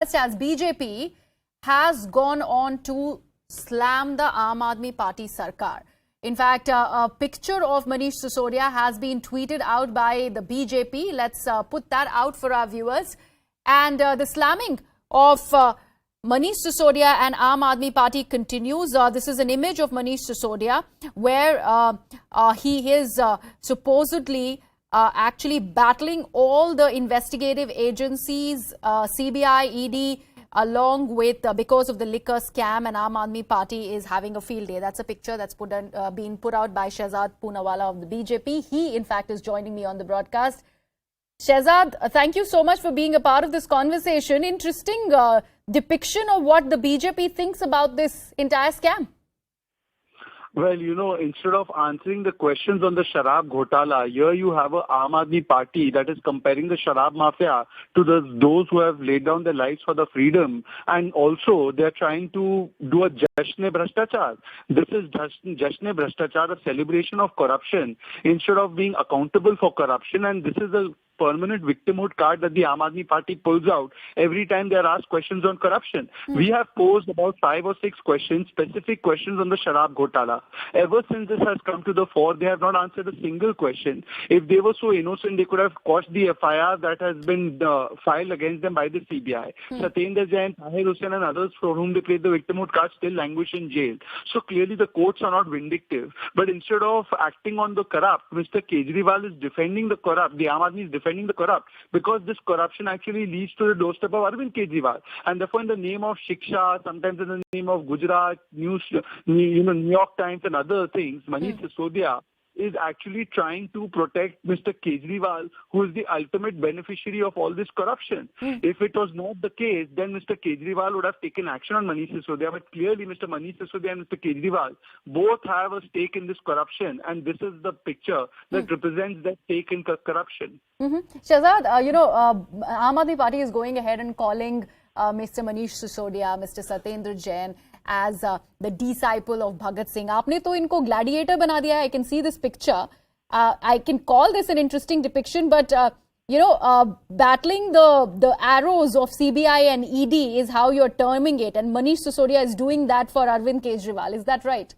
as BJP has gone on to slam the Aam Aadmi Party Sarkar. In fact, a picture of Manish Sisodia has been tweeted out by the BJP. Let's put that out for our viewers. And the slamming of Manish Sisodia and Aam Aadmi Party continues. This is an image of Manish Sisodia where he is supposedly actually battling all the investigative agencies, CBI, ED, along with because of the liquor scam, and Aam Aadmi Party is having a field day. That's a picture that's been put out by Shehzad Poonawala of the BJP. He, in fact, is joining me on the broadcast. Shehzad, thank you so much for being a part of this conversation. Interesting depiction of what the BJP thinks about this entire scam. Well, instead of answering the questions on the Sharab Ghotala, here you have a Aam Aadmi Party that is comparing the Sharab Mafia to those who have laid down their lives for the freedom. And also, they're trying to do a Jashne Bhrashtachar. This is Jashne Bhrashtachar, a celebration of corruption, instead of being accountable for corruption. And this is a permanent victimhood card that the Aam Aadmi Party pulls out every time they are asked questions on corruption. We have posed about 5 or 6 questions, specific questions on the Sharab Ghotala. Ever since this has come to the fore, they have not answered a single question. If they were so innocent, they could have quashed the FIR that has been filed against them by the CBI. Satyendra Jain, Tahir Hussain and others for whom they played the victimhood card still languish in jail. So clearly the courts are not vindictive. But instead of acting on the corrupt, Mr. Kejriwal is defending the corrupt. The Aam Aadmi is defending the corrupt, because this corruption actually leads to the doorstep of Arvind Kejriwal. And therefore, in the name of Shiksha, sometimes in the name of Gujarat, New York Times and other things, Manish Sisodia is actually trying to protect Mr. Kejriwal, who is the ultimate beneficiary of all this corruption. If it was not the case, then Mr. Kejriwal would have taken action on Manish Sisodia. But clearly, Mr. Manish Sisodia and Mr. Kejriwal both have a stake in this corruption, and this is the picture that represents that stake in corruption. Shehzad, Aam Aadmi Party is going ahead and calling Mr. Manish Sisodia, Mr. Satyendra Jain as the disciple of Bhagat Singh. आपने तो इनको gladiator बना दिया. I can see this picture. I can call this an interesting depiction, but battling the arrows of CBI and ED is how you're terming it, and Manish Sisodia is doing that for Arvind Kejriwal. Is that right?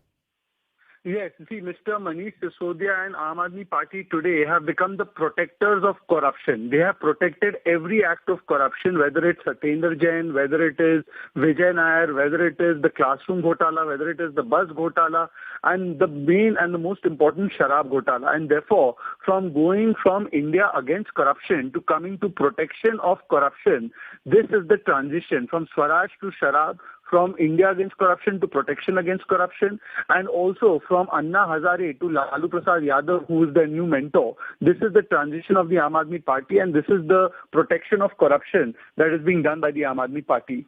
Yes, see, Mr. Manish Sisodia and Aam Aadmi Party today have become the protectors of corruption. They have protected every act of corruption, whether it's Satyendra Jain, whether it is Vijay Nair, whether it is the classroom Ghotala, whether it is the bus Ghotala, and the main and the most important Sharab Ghotala. And therefore, from going from India against corruption to coming to protection of corruption, this is the transition from Swaraj to Sharab, from India against corruption to protection against corruption, and also from Anna Hazare to Lalu Prasad Yadav, who is their new mentor. This is the transition of the Aam Aadmi Party, and this is the protection of corruption that is being done by the Aam Aadmi Party.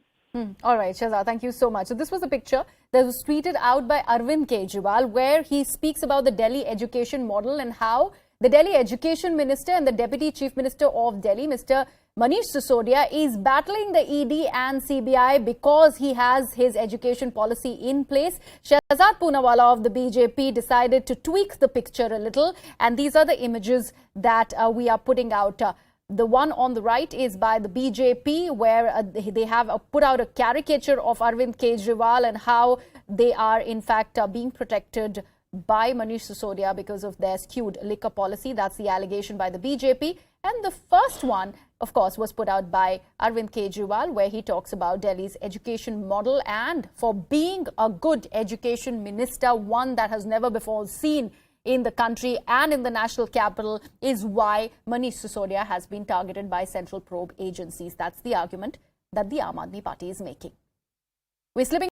All right, Shehzad, thank you so much. So this was a picture that was tweeted out by Arvind Kejriwal, where he speaks about the Delhi education model and how the Delhi Education Minister and the Deputy Chief Minister of Delhi, Mr. Manish Sisodia, is battling the ED and CBI because he has his education policy in place. Shehzad Poonawala of the BJP decided to tweak the picture a little, and these are the images that we are putting out. The one on the right is by the BJP, where they have put out a caricature of Arvind Kejriwal and how they are, in fact, being protected by Manish Sisodia because of their skewed liquor policy. That's the allegation by the BJP. And the first one, of course, was put out by Arvind Kejriwal, where he talks about Delhi's education model and for being a good education minister, one that has never before seen in the country and in the national capital, is why Manish Sisodia has been targeted by central probe agencies. That's the argument that the Aam Aadmi Party is making. We're slipping